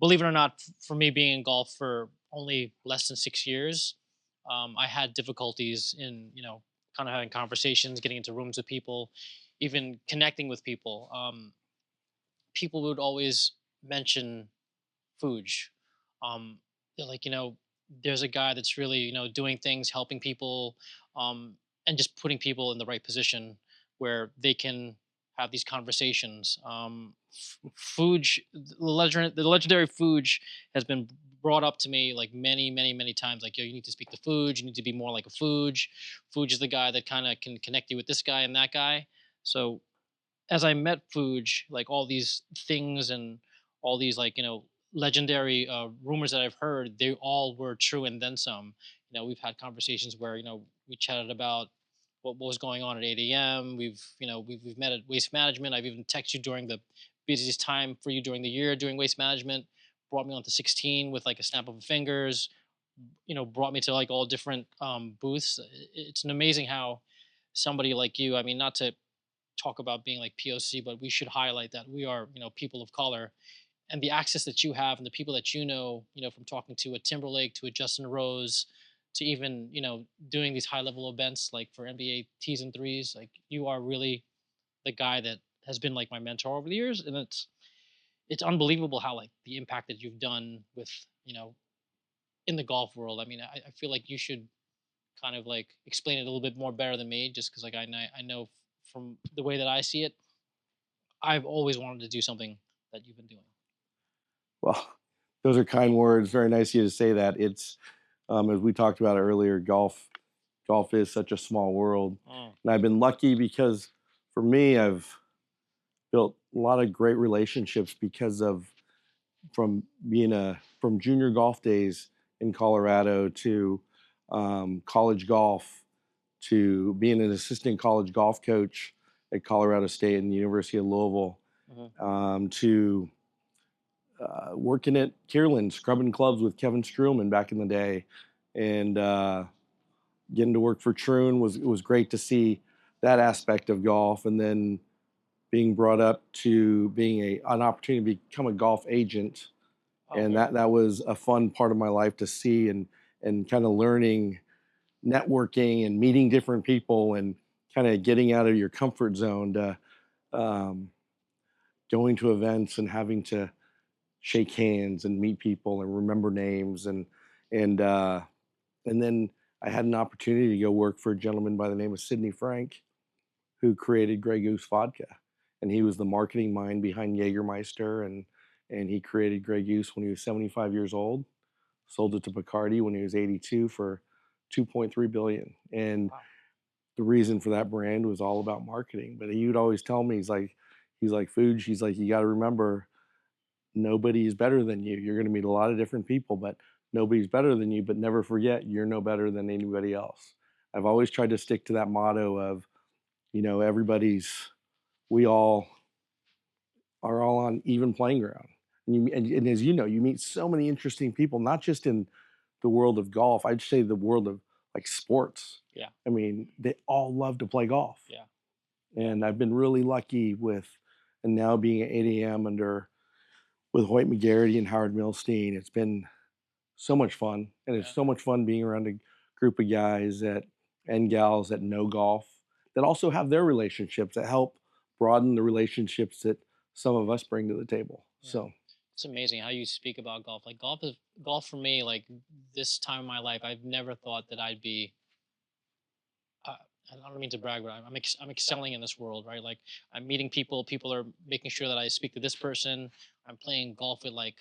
believe it or not, for me being in golf for only less than 6 years, I had difficulties in, kind of having conversations, getting into rooms with people, even connecting with people. People would always mention Fuge. They're like, there's a guy that's really, doing things, helping people, and just putting people in the right position where they can have these conversations. Fuge, the legendary Fuge has been brought up to me like many, many, many times. Like, yo, you need to speak to Fuge. You need to be more like a Fuge. Fuge is the guy that kind of can connect you with this guy and that guy. So as I met Fuge, like all these things and all these like legendary rumors that I've heard, they all were true and then some. We've had conversations where we chatted about what was going on at 8 a.m. We've met at Waste Management. I've even texted you during the busiest time for you during the year doing Waste Management. Brought me onto 16 with like a snap of the fingers. Brought me to like all different booths. It's an amazing how somebody like you. I mean, not to talk about being like POC, but we should highlight that we are, people of color, and the access that you have and the people that from talking to a Timberlake to a Justin Rose to even, doing these high level events like for NBA tees and threes, like you are really the guy that has been like my mentor over the years. And it's unbelievable how like the impact that you've done with, in the golf world. I mean, I feel like you should kind of like explain it a little bit more better than me, just because like I know from the way that I see it, I've always wanted to do something that you've been doing. Well, those are kind words. Very nice of you to say that. It's as we talked about earlier, golf is such a small world, Oh, and I've been lucky because for me, I've built a lot of great relationships because of from junior golf days in Colorado to college golf to being an assistant college golf coach at Colorado State and the University of Louisville mhm. to working at Kierland, scrubbing clubs with Kevin Struhlman back in the day, and getting to work for Troon was great to see that aspect of golf, and then being brought up to being an opportunity to become a golf agent, Oh, and very that cool. was a fun part of my life to see and kind of learning networking and meeting different people and kind of getting out of your comfort zone to um, going to events and having to shake hands and meet people and remember names and uh, and then I had an opportunity to go work for a gentleman by the name of Sidney Frank, who created Grey Goose vodka, and he was the marketing mind behind Jägermeister, and he created Grey Goose when he was 75 years old, sold it to Bacardi when he was 82 for 2.3 billion, and Wow. the reason for that brand was all about marketing. But he would always tell me, he's like, Fuge, he's like, you got to remember nobody is better than you. You're going to meet a lot of different people, but nobody's better than you. But never forget, you're no better than anybody else. I've always tried to stick to that motto of, everybody's, we all are all on even playing ground. And as you know, you meet so many interesting people, not just in the world of golf. I'd say the world of like sports. Yeah. I mean, they all love to play golf. Yeah. Yeah. And I've been really lucky and now being at 8 a.m. with Hoyt McGarity and Howard Milstein. It's been so much fun, and it's Yeah. so much fun being around a group of guys and gals that know golf, that also have their relationships that help broaden the relationships that some of us bring to the table. Yeah. So, It's amazing how you speak about golf. Like golf for me. Like this time in my life, I've never thought that I'd be. Uh, I don't mean to brag, but I'm excelling in this world, right? Like I'm meeting people. People are making sure that I speak to this person. I'm playing golf with like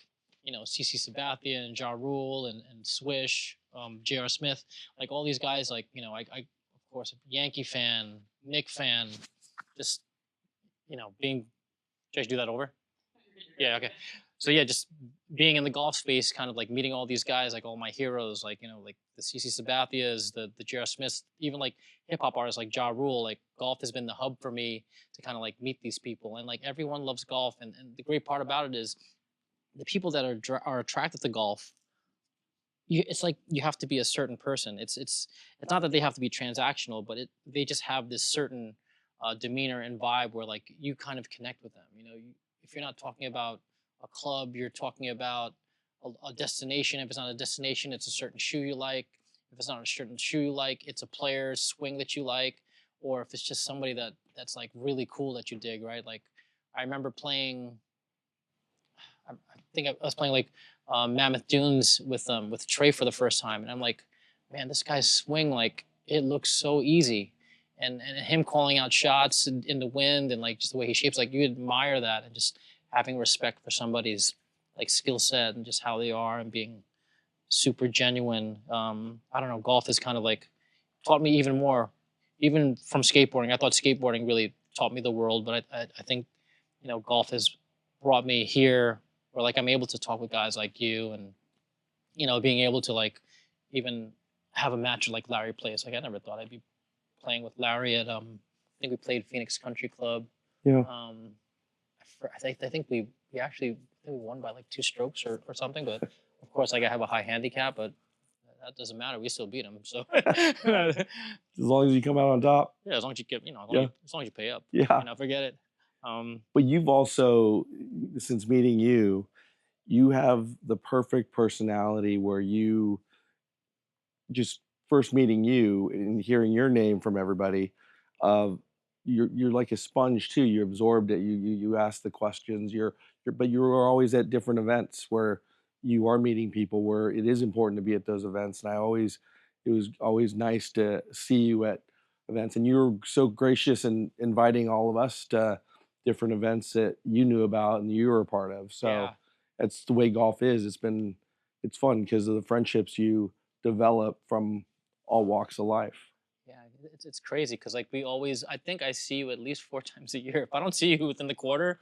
CC Sabathia and Ja Rule and Swish, J.R. Smith, like all these guys. Like I of course a Yankee fan, Nick fan, just being. Should I do that over? Yeah, okay. So yeah, just being in the golf space, kind of like meeting all these guys, like all my heroes, like like the CC Sabathias, the J.R. Smiths, even like hip hop artists like Ja Rule. Like golf has been the hub for me to kind of like meet these people, and like everyone loves golf, and the great part about it is the people that are attracted to golf. It's like you have to be a certain person. It's not that they have to be transactional, but they just have this certain demeanor and vibe where like you kind of connect with them. If you're not talking about a club, you're talking about a destination. If it's not a destination, it's a certain shoe you like. If it's not a certain shoe you like, it's a player's swing that you like, or if it's just somebody that's like really cool that you dig, right? Like I remember playing. I think I was playing like Mammoth Dunes with Trey for the first time, and I'm like, man, this guy's swing like it looks so easy, and him calling out shots in the wind and like just the way he shapes, like you admire that, and just having respect for somebody's like skill set and just how they are and being super genuine. I don't know, golf is kind of like taught me even more, even from skateboarding. I thought skateboarding really taught me the world, but I think golf has brought me here, where like I'm able to talk with guys like you, and being able to like even have a match like Larry plays. Like I never thought I'd be playing with Larry at I think we played Phoenix Country Club. Yeah. I think we actually, I think we won by like 2 strokes or something. But of course, like I have a high handicap, but that doesn't matter. We still beat him. So As long as you come out on top. yeah, as long as you get, Yeah. as long as you pay up, Yeah. forget it. Um, But you've also, since meeting you, you have the perfect personality where you just first meeting you and hearing your name from everybody, uh, you're like a sponge too. You absorbed it. You ask the questions. But you are always at different events where you are meeting people where it is important to be at those events. And it was always nice to see you at events. And you were so gracious in inviting all of us to different events that you knew about and you were a part of. So yeah, that's the way golf is. It's fun because of the friendships you develop from all walks of life. yeah, it's crazy because like we always, I think I see you at least 4 times a year. If I don't see you within the quarter,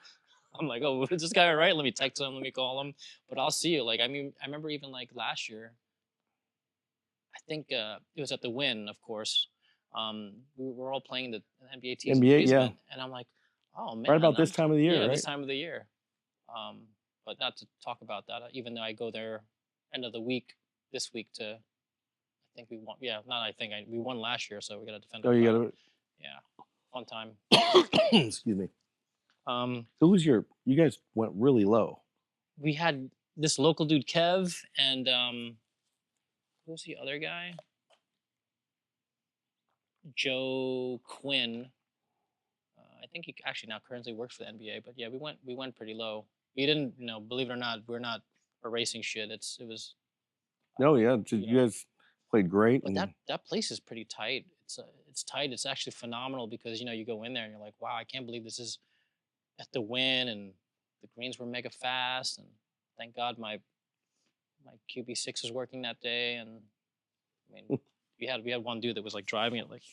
I'm like, oh, is this guy all right? Let me text him, let me call him. But I'll see you. Like, I mean, I remember even like last year, I think it was at the Win, of course. We were all playing the NBA tees in the NBA, yeah, basement, and I'm like, oh right man, about this time of the year, yeah, this right? time of the year. Um, but not to talk about that, even though I go there end of the week this week to. I think we won. Yeah, not I think we won last year, so we got to defend Oh, our you title. Yeah, fun time. gotta. Excuse me. Um, Who was your? You guys went really low. we had this local dude Kev, and who was the other guy? Joe Quinn. I think he actually now currently works for the NBA. But yeah, we went pretty low. We didn't, believe it or not, we're not erasing shit. It was, No, yeah, you you know, guys played great, but that and that place is pretty tight. It's tight. It's actually phenomenal because you go in there and you're like, wow, I can't believe this is at the Win, and the greens were mega fast, and thank God my QB6 was working that day, and I mean we had one dude that was like driving it like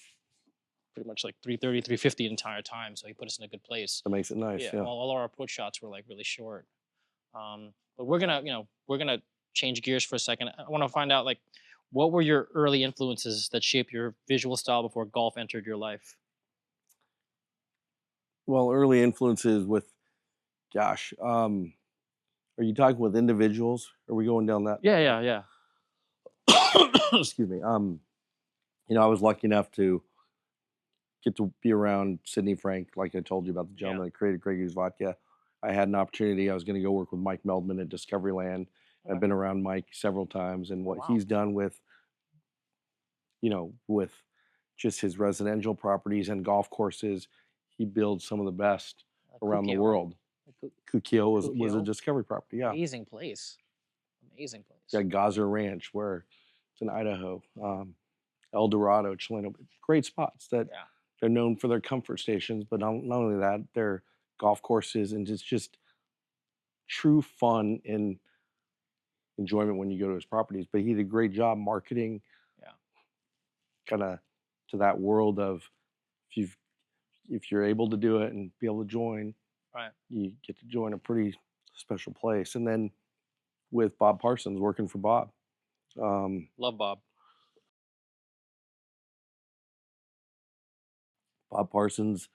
pretty much like 330, 350 the entire time. So he put us in a good place. that makes it nice. Yeah, Yeah. all our approach shots were like really short. But we're gonna change gears for a second. I want to find out like what were your early influences that shaped your visual style before golf entered your life? Well, early influences with, gosh, are you talking with individuals? Are we going down that? Yeah, yeah, yeah. Excuse me. I was lucky enough to get to be around Sidney Frank, like I told you about the Yeah. gentleman that created Grey Goose vodka. I had an opportunity. I was going to go work with Mike Meldman at Discoveryland. I've Okay. been around Mike several times, and Oh what wow. he's done with just his residential properties and golf courses, he builds some of the best around the Kukio, right? world. Like Kukio was a Kukio. Discovery property, yeah. Amazing place. Amazing Yeah, place. Gaza Ranch, where it's in Idaho, El Dorado, Chileno, great spots that Yeah. they're known for their comfort stations, but not only that, their golf courses, and it's just true fun and enjoyment when you go to his properties. But he did a great job marketing Yeah. kind of to that world of if you if you're able to do it and be able to join, Right. you get to join a pretty special place. And then with Bob Parsons working for Bob, um, Love Bob. Bob Parsons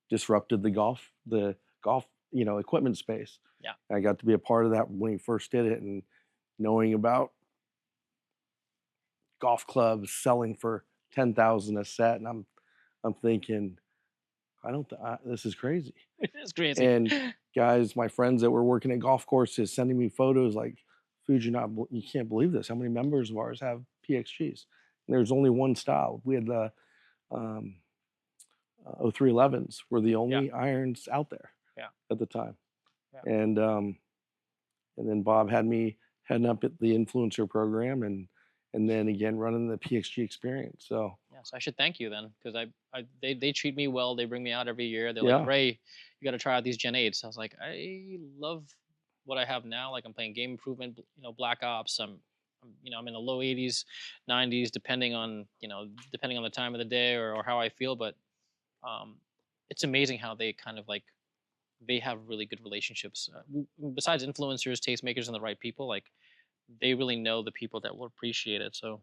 disrupted the golf equipment space. Yeah. I got to be a part of that when he first did it, and knowing about golf clubs selling for 10,000 a set, and I'm thinking, I don't. This is crazy. It's crazy. And guys, my friends that were working at golf courses sending me photos like, you can't believe this. How many members of ours have PXGs? And there's only one style. We had the um, 0311s were the Yeah. only irons out there Yeah. at the time. Yeah. And then Bob had me heading up at the influencer program, and then again running the PXG experience. So Yes, I should thank you then, because they treat me well. They bring me out every year. They're like, yeah, Ray, you got to try out these Gen 8s. I was like, I love what I have now. Like I'm playing Game Improvement, Black Ops. I'm in the low 80s, 90s, depending on the time of the day or how I feel. But um, it's amazing how they kind of like they have really good relationships. Besides influencers, tastemakers, and the right people, like they really know the people that will appreciate it. So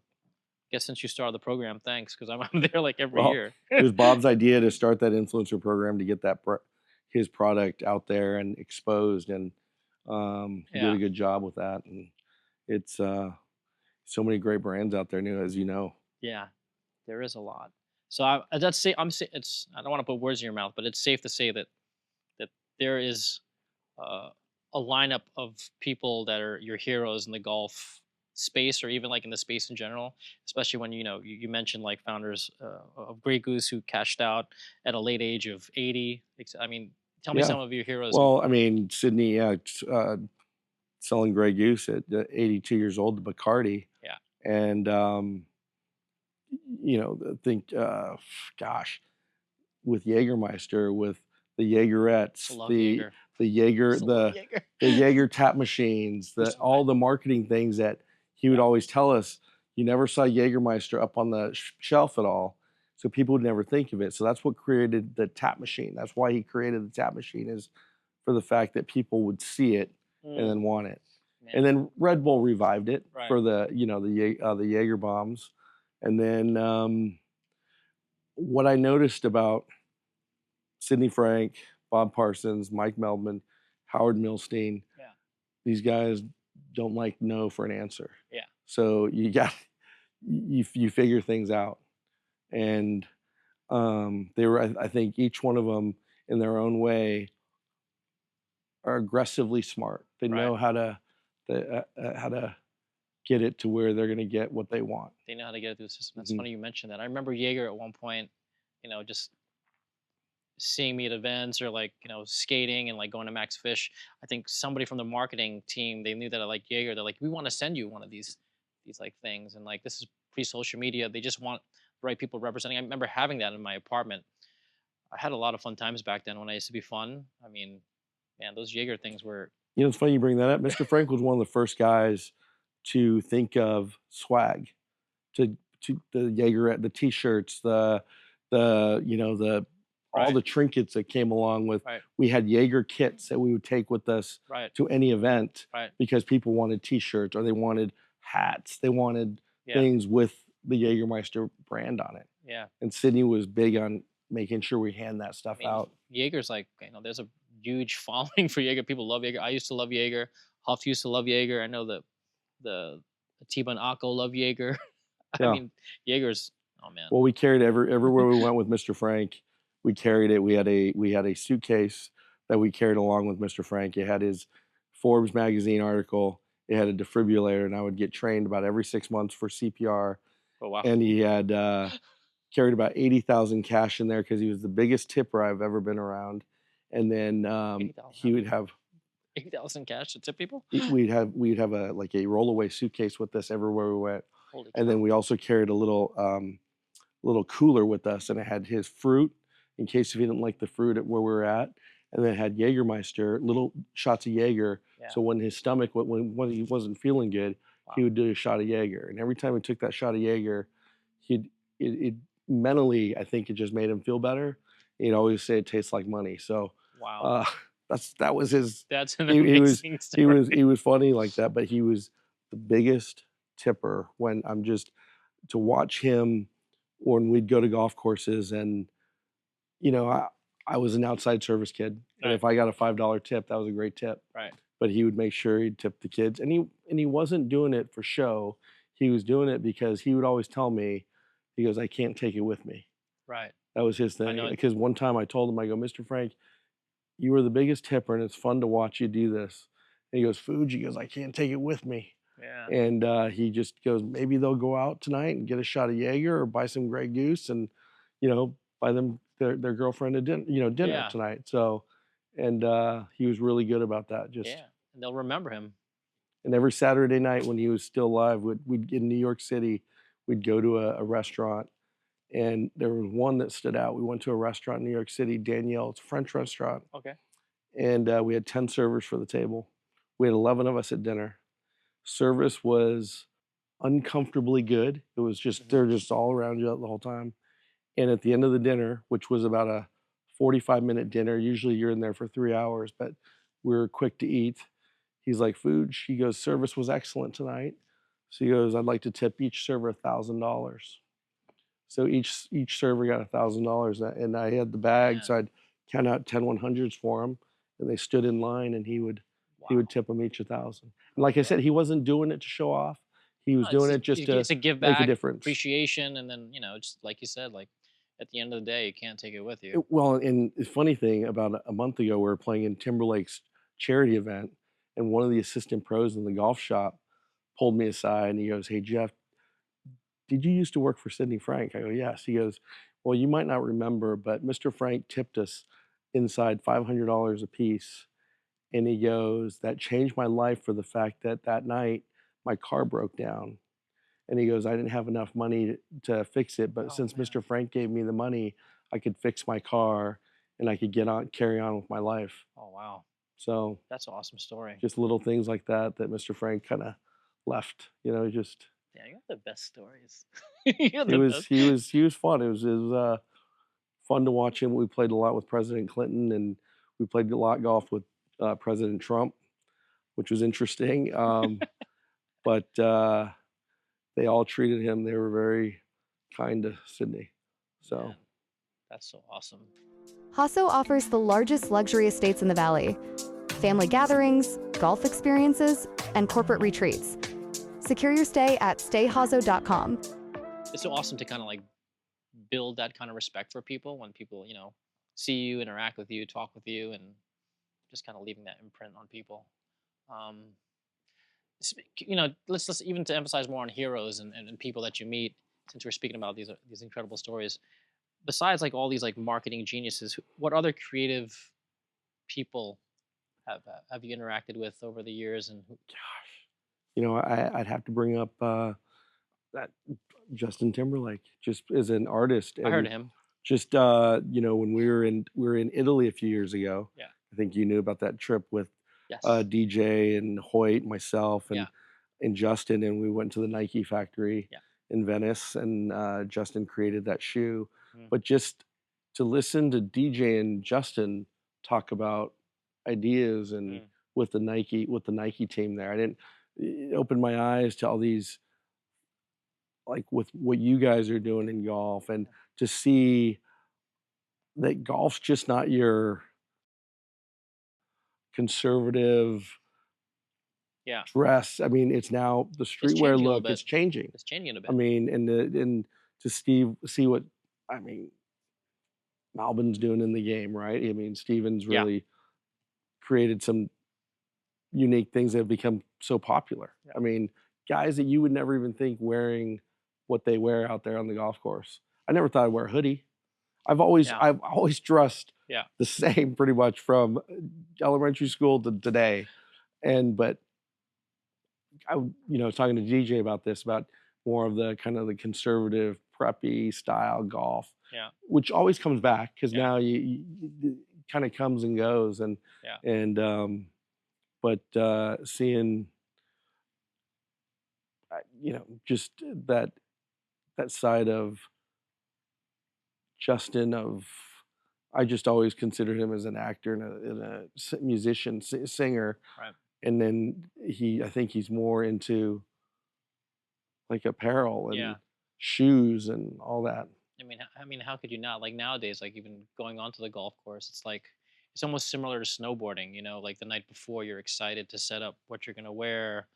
guess since you started the program, thanks, because I'm there like every well, year. it was Bob's idea to start that influencer program to get his product out there and exposed, and he did Yeah, a good job with that. And it's so many great brands out there new, as you know. yeah, there is a lot. So it's I don't want to put words in your mouth, but it's safe to say that there is uh, a lineup of people that are your heroes in the golf space, or even like in the space in general. Especially when you mentioned like founders of Grey Goose who cashed out at a late age of 80. I mean, tell me Yeah. some of your heroes. Well, I mean, Sydney, yeah, selling Grey Goose at 82 years old to Bacardi, Yeah, and I think, gosh, with Jägermeister, with the I Jaegerettes, love Jaeger. the Jaeger, Still love Jaeger. the Jaeger tap machines, all the marketing things that he would Yeah, always tell us. You never saw Jägermeister up on the shelf at all, so people would never think of it. So that's what created the tap machine. That's why he created the tap machine, is for the fact that people would see it and then want it. man. And then Red Bull revived it Right. for the Jaeger bombs. And then what I noticed about Sidney Frank, Bob Parsons, Mike Meldman, Howard Milstein, Yeah. these guys don't like no for an answer. Yeah. So you figure things out. And they were, I think each one of them in their own way are aggressively smart. They Right. know how to get it to where they're going to get what they want. They know how to get it through the system. That's Mhm. funny you mentioned that. I remember Jaeger at one point, just seeing me at events or like, skating and like going to Max Fish. I think somebody from the marketing team, they knew that I like Jaeger. They're like, we want to send you one of these like things. And like, this is pre-social media. They just want the right people representing. I remember having that in my apartment. I had a lot of fun times back then when I used to be fun. I mean, man, those Jaeger things were, It's funny you bring that up. Mr. Frank was one of the first guys to think of swag, to the Jaeger, the T-shirts, the all right, the trinkets that came along with. right, We had Jaeger kits that we would take with us right, to any event right. because people wanted T-shirts or they wanted hats. They wanted Yeah, things with the Jägermeister brand on it. yeah. And Sydney was big on making sure we hand that stuff I mean, out. Jaeger's like, there's a huge following for Jaeger. People love Jaeger. I used to love Jaeger. Huff used to love Jaeger. I know the Tiba and Akko love Jaeger. I Yeah. mean, Jaeger's, oh man. Well, we carried everywhere we went with Mr. Frank. We carried it. We had a suitcase that we carried along with Mr. Frank. It had his Forbes magazine article. It had a defibrillator, and I would get trained about every 6 months for CPR. Oh wow. And he had carried about 80,000 cash in there because he was the biggest tipper I've ever been around. And then 80,000. he would have 80,000 cash to tip people. we'd have a rollaway suitcase with us everywhere we went. Holy And cow. then we also carried a little cooler with us, and it had his fruit in case if he didn't like the fruit at where we were at. And then it had Jägermeister, little shots of Jaeger. Yeah. So when his stomach, when he wasn't feeling good, he would do a shot of Jaeger. And every time he took that shot of Jaeger, it mentally, I think it just made him feel better. He'd always say it tastes like money. So Wow. that was his. That's an He was amazing story. he was funny like that, but he was the biggest tipper. When I'm just to watch him when we'd go to golf courses, and I was an outside service kid, and Right. if I got a $5 tip, that was a great tip. Right. But he would make sure he'd tip the kids, and he wasn't doing it for show. He was doing it because he would always tell me, he goes, I can't take it with me. Right. That was his I thing. know. Because one time I told him, I go, Mr. Frank, You were the biggest tipper, and it's fun to watch you do this." And he goes, "Fuji," he goes, "I can't take it with me." Yeah. And he just goes, "Maybe they'll go out tonight and get a shot of Jaeger or buy some Grey Goose and, buy them their girlfriend a dinner Yeah. tonight." So, and he was really good about that. Just Yeah. And they'll remember him. and every Saturday night when he was still alive, we'd in New York City, we'd go to a restaurant, and there was one that stood out. We went to a restaurant in New York City, Danielle. It's a French restaurant, Okay. and we had 10 servers for the table. We had 11 of us at dinner. Service was uncomfortably good. It was just Hmm. they're just all around you the whole time. And at the end of the dinner, which was about a 45-minute dinner, usually you're in there for 3 hours, but we were quick to eat. He's like, "Food." He goes, "Service was excellent tonight." So he goes, "I'd like to tip each server $1,000." So each server got $1,000, and I had the bag, Man. so I'd count out 10 100s for them, and they stood in line, and he would Wow. tip them each 1,000. And like I Okay. said, he wasn't doing it to show off. He was No, it's doing just, it just to it's a give make a back, difference. appreciation, and then just like you said, like at the end of the day, you can't take it with you. Well, and the funny thing about a month ago, we were playing in Timberlake's charity event, and one of the assistant pros in the golf shop pulled me aside and he goes, "Hey, Jeff, did you used to work for Sidney Frank?" I go, "Yes." He goes, "Well, you might not remember, but Mr. Frank tipped us inside $500 a piece." And he goes, "That changed my life for the fact that that night my car broke down." And he goes, "I didn't have enough money to fix it, but Oh since man. Mr. Frank gave me the money, I could fix my car and I could carry on with my life." Oh wow. So That's an awesome story. just little things like that that Mr. Frank kind of left, just Yeah, you have the best stories. You have he the was best. he was fun. It was fun to watch him. We played a lot with President Clinton, and we played a lot golf with President Trump, which was interesting. But they all treated him. They were very kind to Sydney. So Man, that's so awesome. Hasso offers the largest luxury estates in the valley, family gatherings, golf experiences, and corporate retreats. Secure your stay at stayhazo.com. It's so awesome to kind of like build that kind of respect for people when people, see you, interact with you, talk with you, and just kind of leaving that imprint on people. Um, let's even to emphasize more on heroes and people that you meet. Since we're speaking about these incredible stories, besides like all these like marketing geniuses, what other creative people have you interacted with over the years? And I'd have to bring up that Justin Timberlake just as an artist, I heard and of him. just when we were in Italy a few years ago. Yeah. I think you knew about that trip with Yes. DJ and Hoyt, myself, Yeah. and Justin, and we went to the Nike factory Yeah. in Venice, and Justin created that shoe. Mm. But just to listen to DJ and Justin talk about ideas and Mm. with the Nike team there, I didn't it opened my eyes to all these, like, with what you guys are doing in golf, and to see that golf's just not your conservative Yeah. dress. I mean, it's now the It's streetwear changing a little look. bit. It's changing. It's changing a I bit. mean, and to see what, I mean, Malbin's doing in the game, right? I mean, Steven's Yeah. really created some unique things that have become so popular. Yeah. I mean, guys that you would never even think wearing what they wear out there on the golf course. I never thought I'd wear a hoodie. Yeah. I've always dressed Yeah. the same pretty much from elementary school to today. But I was talking to DJ about this, about more of the kind of the conservative preppy style golf, Yeah. which always comes back because Yeah. now it kind of comes and goes, Yeah. and but seeing just that side of Justin, of I just always considered him as an actor and a musician, singer, Right. and then I think he's more into like apparel and Yeah. shoes and all that. I mean, how could you not? Like nowadays, like even going onto the golf course, it's like it's almost similar to snowboarding. Like the night before, you're excited to set up what you're gonna wear.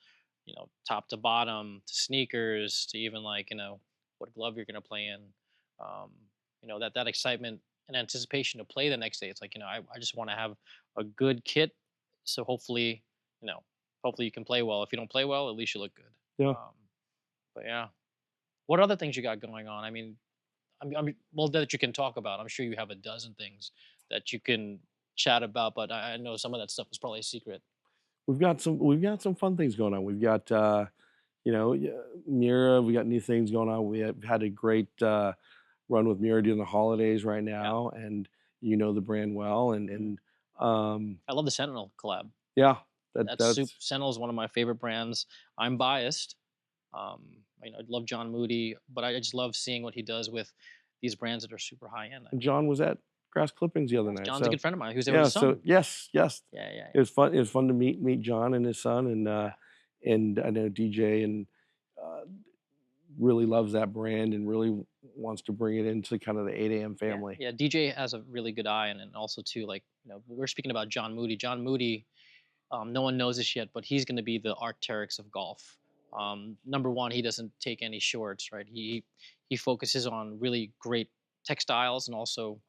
Top to bottom, to sneakers, to even like what glove you're gonna play in. Um, that excitement an anticipation to play the next day. It's like, I just want to have a good kit, so hopefully, you know, hopefully you can play well. If you don't play well, at least you look good. Yeah. But yeah, what other things you got going on? I mean, well, that you can talk about. I'm sure you have a dozen things that you can chat about, but I know some of that stuff is probably a secret. We've got some fun things going on. We've got Mira. We got new things going on. We have had a great run with Mira during the holidays right Yeah, now, and you know the brand well, and I love the Sentinel collab. yeah, That's super. that's Sentinel is one of my favorite brands. I'm biased. I love John Moody, but I just love seeing what he does with these brands that are super high end. I and mean, John was at Grass Clippings the other night, John's a so good friend of mine. He was there with yeah, his so son. yes, yes, Yeah, yeah, it was fun. It was fun to meet John and his son, yeah, and I know DJ and uh, really loves that brand and really wants to bring it into kind of the 8 a.m. yeah, family. yeah. DJ has a really good eye, and also too, like, we're speaking about John Moody. John Moody, no one knows this yet, but he's going to be the Arc'teryx of golf. Number one, he doesn't take any shorts, right? He focuses on really great textiles, and also,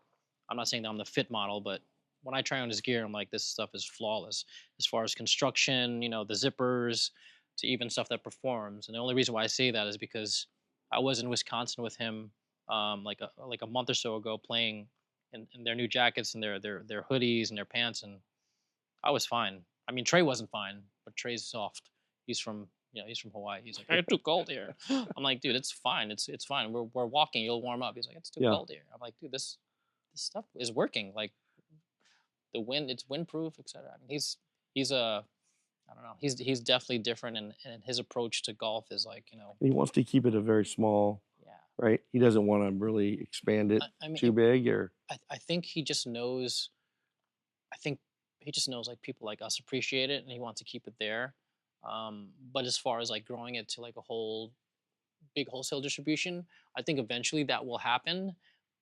I'm not saying that I'm the fit model, but when I try on his gear, I'm like, this stuff is flawless as far as construction, the zippers, to even stuff that performs. And the only reason why I say that is because I was in Wisconsin with him, like a month or so ago, playing in their new jackets and their hoodies and their pants, and I was fine. I mean, Trey wasn't fine, but Trey's soft. He's from Hawaii. He's like, it's too cold here. I'm like, dude, it's fine. It's fine. We're walking. You'll warm up. He's like, it's too Yeah, cold here. I'm like, dude, this stuff is working. Like, the wind, it's windproof, etc. I mean, he's a I don't know. He's definitely different, and his approach to golf is like, he wants to keep it a very small, yeah. right? He doesn't want to really expand it I mean, too big, or I think he just knows. I think he just knows, like, people like us appreciate it, and he wants to keep it there. But as far as like growing it to like a whole big wholesale distribution, I think eventually that will happen.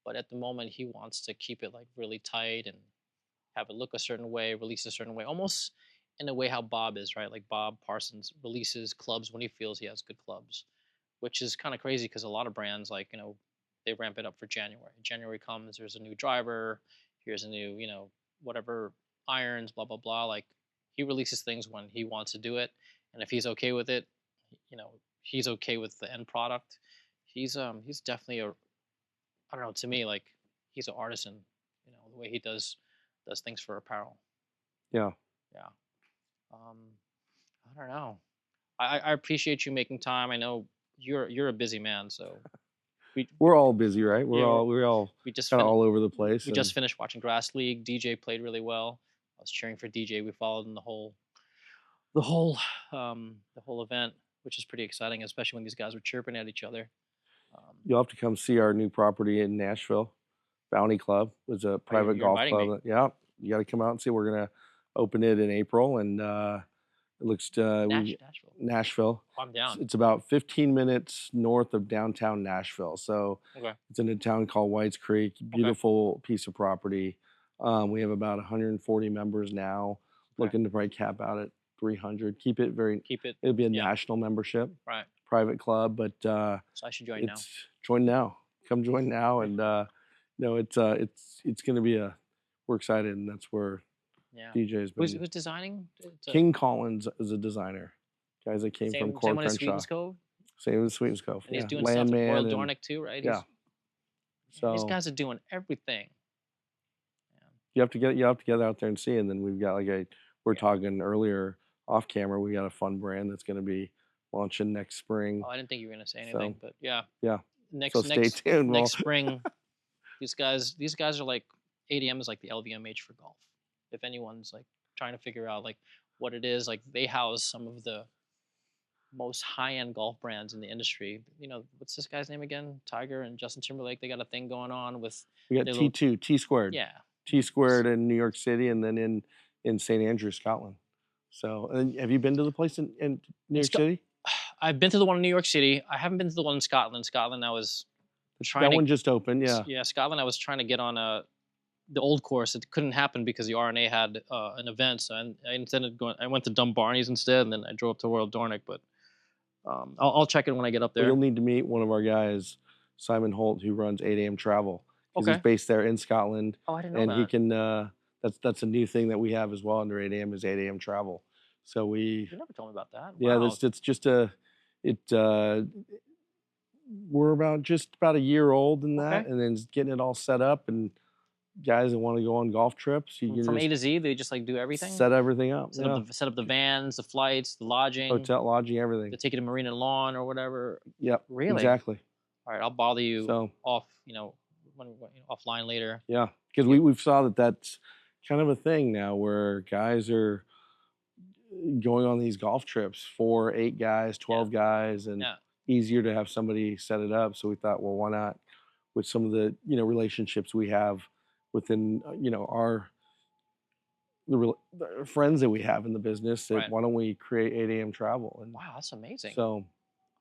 But at the moment, he wants to keep it like really tight and have it look a certain way, release a certain way, almost in a way how Bob is, right? Like Bob Parsons releases clubs when he feels he has good clubs, which is kind of crazy because a lot of brands, like, they ramp it up for January. January comes, there's a new driver, here's a new, whatever irons, blah blah blah. Like, he releases things when he wants to do it, and if he's okay with it, you know, he's okay with the end product. He's definitely a, I don't know, to me, like, he's an artisan, the way he does things for apparel. yeah. Yeah. Um, I don't know. I appreciate you making time. I know you're a busy man, so we We're all busy, right? yeah, We're all we just kind of finished all over the place, we and just finished watching Grass League. DJ played really well. I was cheering for DJ. We followed him the whole the whole event, which is pretty exciting, especially when these guys were chirping at each other. Um, you'll have to come see our new property in Nashville. Bounty Club was a oh, you're, private you're golf inviting me. club. Yeah, you got to come out and see. We're gonna open it in April, and it looks Nashville. Nashville. Oh, I'm down. It's about 15 minutes north of downtown Nashville. So Okay. it's in a town called Whites Creek. Beautiful piece of property. We have about 140 members now. Okay. Looking to probably cap out at 300. Keep it very. Keep it. It'll be a Yeah. national membership, Right. private club, but So I should join now. join now. Come join now, and it's going to be we're excited, and that's where Yeah. DJ's Who's been. designing? King Collins is a designer. Guys that came from Same Core one as Crenshaw. Sweetens Cove, Same as Sweetens Cove. and he's Yeah. doing stuff with Landman Royal and Dornick too, right? yeah. These So guys are doing everything. Yeah. you have to get out there and see. And then we've got we're Yeah. talking earlier off camera. We got a fun brand that's going to be launching next spring. Oh, I didn't think you were gonna say anything, but yeah. Yeah. Next So stay next tuned. next spring, these guys are like, ADM is like the LVMH for golf. If anyone's like trying to figure out like what it is, like, they house some of the most high-end golf brands in the industry. What's this guy's name again? Tiger and Justin Timberlake. They got a thing going on with We got their little, T2, T squared. yeah. T squared in New York City, and then in St. Andrews, Scotland. So, and have you been to the place in New York City? I've been to the one in New York City. I haven't been to the one in Scotland. Scotland, I was trying That to. one just opened, yeah. Yeah, Scotland. I was trying to get on the old course. It couldn't happen because the RNA had an event. So I intended going. I went to Dumbarton's instead, and then I drove up to Royal Dornick. But I'll check it when I get up Well, there. you'll need to meet one of our guys, Simon Holt, who runs 8 a.m. Travel. because he's Okay. based there in Scotland, Oh, I didn't know and he that. can. That's a new thing that we have as well under 8 a.m. is 8 a.m. travel. So we, You never told me about that. yeah, Wow. that's it's just a it. We're just about a year old in that, Okay. and then just getting it all set up, and guys that want to go on golf trips, you can From A just to Z, they just like do everything. set everything up. Set Yeah, up the set up the vans, the flights, the lodging, hotel, lodging, everything. the ticket to Marina Lawn or whatever. Yep, Really? exactly. All right, I'll bother you So off, offline later. yeah, because Yeah. we've saw that that's kind of a thing now where guys are going on these golf trips, 4, 8 guys, 12 guys, and Yeah. easier to have somebody set it up. So we thought, well, why not with some of the relationships we have within our the friends that we have in the business, that Right. why don't we create 8 a.m. travel? And Wow, that's amazing. so,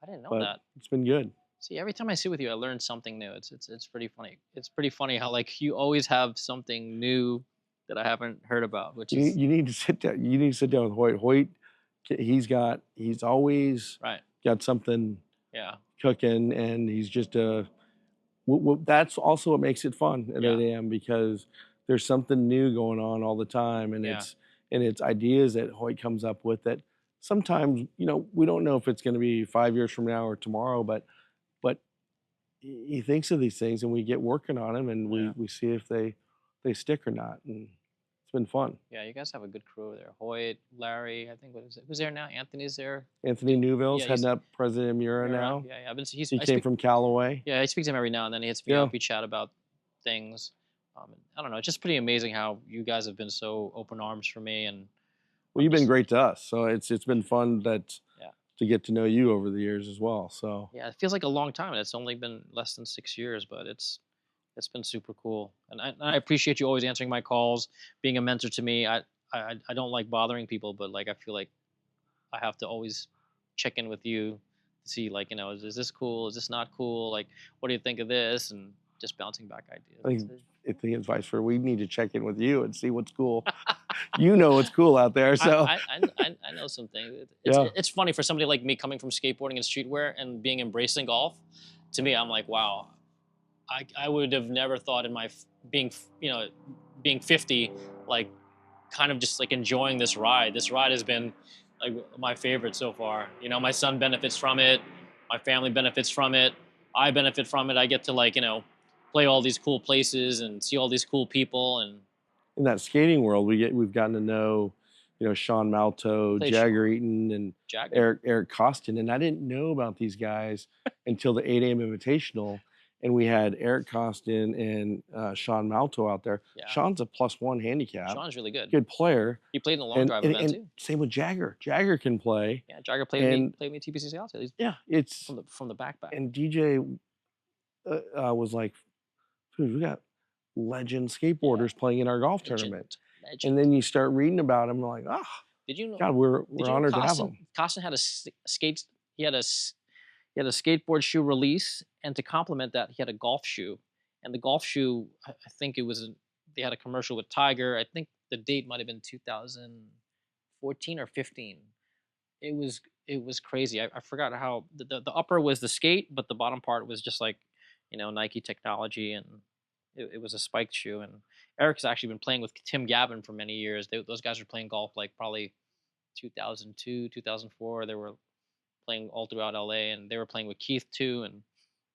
I didn't know but that. it's been good. See, every time I sit with you, I learn something new. It's pretty funny. It's pretty funny how like you always have something new that I haven't heard about, which You, is you need to sit down. You need to sit down with Hoyt. Hoyt, he's always right. got something Yeah. cooking, and he's just that's also what makes it fun at Yeah. 8 a.m. because there's something new going on all the time, and Yeah. it's ideas that Hoyt comes up with that sometimes we don't know if it's going to be 5 years from now or tomorrow, but he thinks of these things, and we get working on them, and Yeah. we see if they stick or not, and it's been fun. Yeah, you guys have a good crew there. Hoyt, Larry, I think what is it? Who's there now? Anthony's there. Anthony Newville's Yeah, he's heading up President Mura Mira. now. Yeah, yeah. He came from Callaway. Yeah, I speak to him every now and then. He hits me Yeah. up. We chat about things. I don't know. It's just pretty amazing how you guys have been so open arms for me, and Well, I'm you've been just- great to us, so it's been fun Yeah. to get to know you over the years as well. So Yeah, it feels like a long time, and it's only been less than 6 years, but it's been super cool. And I appreciate you always answering my calls, being a mentor to me. I don't like bothering people, but like I feel like I have to always check in with you to see like is this cool? Is this not cool? Like what do you think of this? And just bouncing back ideas. I think it's vice versa. We need to check in with you and see what's cool. You know what's cool out there. So I know some things. It's funny for somebody like me coming from skateboarding and streetwear and being embracing golf. To me, I'm like, wow, I would have never thought in my being 50, like kind of just like enjoying this ride. This ride has been like my favorite so far. My son benefits from it. My family benefits from it. I benefit from it. I get to play all these cool places and see all these cool people. And in that skating world, we've gotten to know, Sean Malto, Play Jagger Eaton, and Jagger. Eric Costin, and I didn't know about these guys until the 8 a.m. Invitational, and we had Eric Costin and Sean Malto out there. Yeah. Sean's a +1 handicap. Sean's really good. Good player. He played in the long drive event and too. same with Jagger. Jagger can play. Yeah, Jagger played me TPC South. He's It's from the backpack. and DJ was like, dude, we got legend skateboarders playing in our golf tournament. Legend. And then you start reading about them, like, Did you know? God, we're did you know honored to have them. Costin had a skate. He had a skateboard shoe release, and to complement that, he had a golf shoe. And the golf shoe, I think they had a commercial with Tiger. I think the date might have been 2014 or 15. It was crazy. I forgot how the upper was the skate, but the bottom part was just like Nike technology, and it was a spiked shoe. And Eric's actually been playing with Tim Gavin for many years. Those guys were playing golf like probably 2002, 2004. They were playing all throughout LA, and they were playing with Keith too. And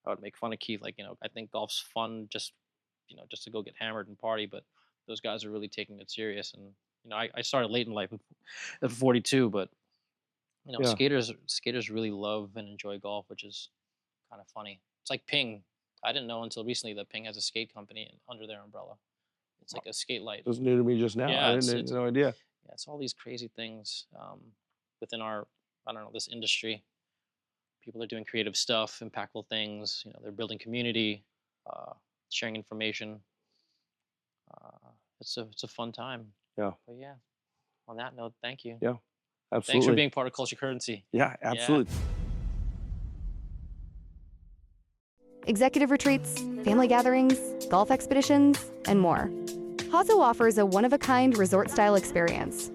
I would make fun of Keith, like I think golf's fun, just to go get hammered and party. But those guys are really taking it serious. And I started late in life at 42, but skaters really love and enjoy golf, which is kind of funny. It's like Ping. I didn't know until recently that Ping has a skate company under their umbrella. It's like a skate light. It was new to me just now. Yeah, I had no idea. Yeah, it's all these crazy things within our, this industry. People are doing creative stuff, impactful things. They're building community, sharing information. It's a fun time. Yeah. But yeah, on that note, thank you. Yeah, absolutely. Thanks for being part of Culture Currency. Yeah, absolutely. Executive retreats, family gatherings, golf expeditions, and more. Hazo offers a one-of-a-kind resort-style experience